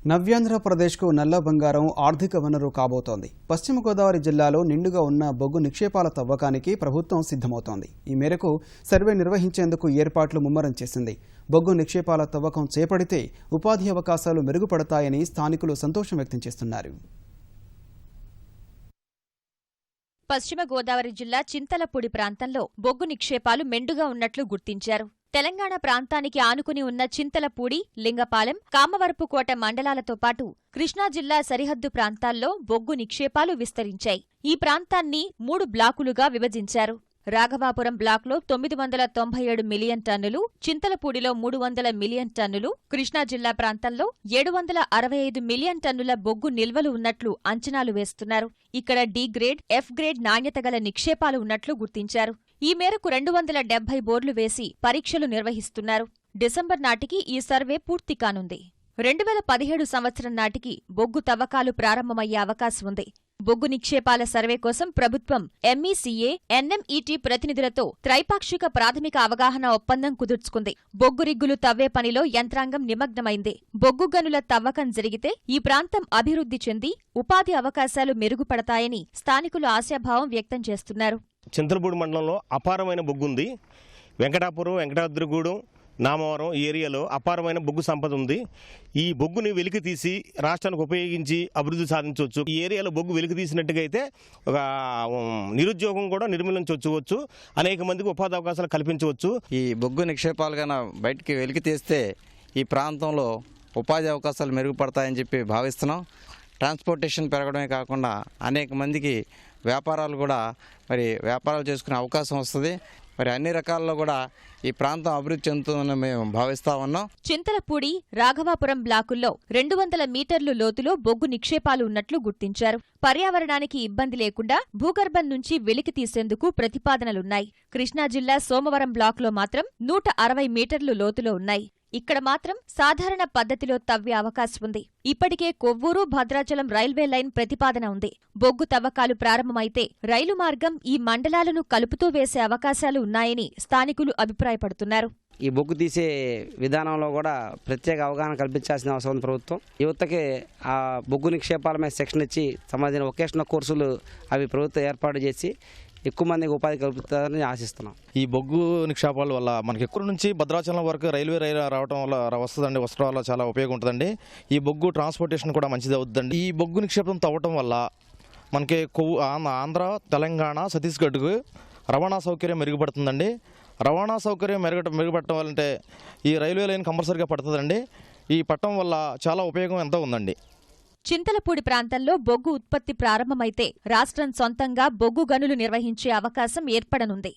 నవ్యాంధ్రప్రదేశ్కు నల్ల బంగారం ఆర్థిక వనరు కాబోతోంది. పశ్చిమ గోదావరి జిల్లాలో నిండుగా ఉన్న బొగ్గు నిక్షేపాల తవ్వకానికి ప్రభుత్వం సిద్ధమవుతోంది. ఈ మేరకు సర్వే నిర్వహించేందుకు ఏర్పాట్లు ముమ్మరం చేసింది. బొగ్గు నిక్షేపాల తవ్వకం చేపడితే ఉపాధి అవకాశాలు మెరుగుపడతాయని స్థానికులు సంతోషం వ్యక్తం చేస్తున్నారు. పశ్చిమ గోదావరి జిల్లా చింతలపూడి ప్రాంతంలో బొగ్గు నిక్షేపాలు మెండుగా ఉన్నట్లు గుర్తించారు. తెలంగాణ ప్రాంతానికి ఆనుకుని ఉన్న చింతలపూడి, లింగపాలెం, కామవరపుకోట మండలాలతో పాటు కృష్ణా జిల్లా సరిహద్దు ప్రాంతాల్లో బొగ్గు నిక్షేపాలు విస్తరించాయి. ఈ ప్రాంతాన్ని 3 బ్లాకులుగా విభజించారు. రాఘవాపురం బ్లాక్లో 997 మిలియన్ టన్నులు, చింతలపూడిలో 300 మిలియన్ టన్నులు, కృష్ణా జిల్లా ప్రాంతంలో 765 మిలియన్ టన్నుల బొగ్గు నిల్వలు ఉన్నట్లు అంచనాలు వేస్తున్నారు. ఇక్కడ డి గ్రేడ్, ఎఫ్ గ్రేడ్ నాణ్యత గల నిక్షేపాలు ఉన్నట్లు గుర్తించారు. ఈ మేరకు 270 బోర్లు వేసి పరీక్షలు నిర్వహిస్తున్నారు. డిసెంబర్ నాటికి ఈ సర్వే పూర్తి కానుంది. 2017 సంవత్సరం నాటికి బొగ్గు తవ్వకాలు ప్రారంభమయ్యే అవకాశం ఉంది. బొగ్గు నిక్షేపాల సర్వే కోసం ప్రభుత్వం ఎంఈసీఏ, ఎన్ఎంఈటీ ప్రతినిధులతో త్రైపాక్షిక ప్రాథమిక అవగాహన ఒప్పందం కుదుర్చుకుంది. బొగ్గు రిగ్గులు తవ్వే పనిలో యంత్రాంగం నిమగ్నమైంది. బొగ్గు గనుల తవ్వకం జరిగితే ఈ ప్రాంతం అభివృద్ధి చెంది ఉపాధి అవకాశాలు మెరుగుపడతాయని స్థానికులు ఆశాభావం వ్యక్తం చేస్తున్నారు. చింతలపూడి మండలంలో అపారమైన బొగ్గుంది. వెంకటాపురం, వెంకటాద్రిగూడెం, నామవరం ఈ ఏరియాలో అపారమైన బొగ్గు సంపద ఉంది. ఈ బొగ్గుని వెలికి తీసి రాష్ట్రానికి ఉపయోగించి అభివృద్ధి సాధించవచ్చు. ఈ ఏరియాలో బొగ్గు వెలికి తీసినట్టుగా అయితే ఒక నిరుద్యోగం కూడా నిర్మూలించవచ్చు. అనేక మందికి ఉపాధి అవకాశాలు కల్పించవచ్చు. ఈ బొగ్గు నిక్షేపాలు కన్నా బయటికి వెలికి తీస్తే ఈ ప్రాంతంలో ఉపాధి అవకాశాలు మెరుగుపడతాయని చెప్పి భావిస్తున్నాం. ట్రాన్స్పోర్టేషన్ పెరగడమే కాకుండా అనేక మందికి వ్యాపారాలు కూడా వ్యాపారాలు చేసుకునే అవకాశం వస్తుంది. అన్ని రకాల్లో కూడా ఈ ప్రాంతం అభివృద్ధి చెందుతుందని మేము భావిస్తా ఉన్నాం. చింతలపూడి, రాఘవాపురం బ్లాకుల్లో 200 మీటర్లు లోతులో బొగ్గు నిక్షేపాలు ఉన్నట్లు గుర్తించారు. పర్యావరణానికి ఇబ్బంది లేకుండా భూగర్భం నుంచి వెలికి తీసేందుకు ప్రతిపాదనలున్నాయి. కృష్ణా జిల్లా సోమవరం బ్లాక్లో మాత్రం 160 మీటర్లు లోతులో ఉన్నాయి. ఇక్కడ మాత్రం సాధారణ పద్ధతిలో తవ్వే అవకాశం ఉంది. ఇప్పటికే కొవ్వూరు, భద్రాచలం రైల్వే లైన్ ప్రతిపాదన ఉంది. బొగ్గు తవ్వకాలు ప్రారంభమైతే రైలు మార్గం ఈ మండలాలను కలుపుతూ వేసే అవకాశాలు ఉన్నాయని స్థానికులు అభిప్రాయపడుతున్నారు. ఈ బొగ్గు తీసే విధానంలో కూడా ప్రత్యేక అవగాహన కల్పించాల్సిన అవసరం ఉంది ప్రభుత్వం. యువతకి ఆ బొగ్గు నిక్షేపాల మీద సెక్షన్ ఇచ్చి సంబంధించిన వొకేషనల్ కోర్సులు అవి ప్రభుత్వం ఏర్పాటు చేసి ఎక్కువ మందికి ఉపాధి కల్పిస్తారని ఆశిస్తున్నాం. ఈ బొగ్గు నిక్షేపాల వల్ల మనకి ఎక్కువ నుంచి భద్రాచలం వరకు రైల్వే రావడం వల్ల వస్తుందండి. వస్తడం వల్ల చాలా ఉపయోగం ఉంటుందండి. ఈ బొగ్గు ట్రాన్స్పోర్టేషన్ కూడా మంచిది అవుతుందండి. ఈ బొగ్గు నిక్షేపం తవ్వటం వల్ల మనకి ఆంధ్ర, తెలంగాణ, ఛత్తీస్గఢ్కు రవాణా సౌకర్యం మెరుగుపడుతుందండి. రవాణా సౌకర్యం మెరుగుపడటం వల్లంటే ఈ రైల్వే లైన్ కంపల్సరీగా పడుతుందండి. ఈ పట్టడం వల్ల చాలా ఉపయోగం ఎంతో ఉందండి. చింతలపూడి ప్రాంతంలో బొగ్గు ఉత్పత్తి ప్రారంభమైతే రాష్ట్రం సొంతంగా బొగ్గు గనులు నిర్వహించే అవకాశం ఏర్పడనుంది.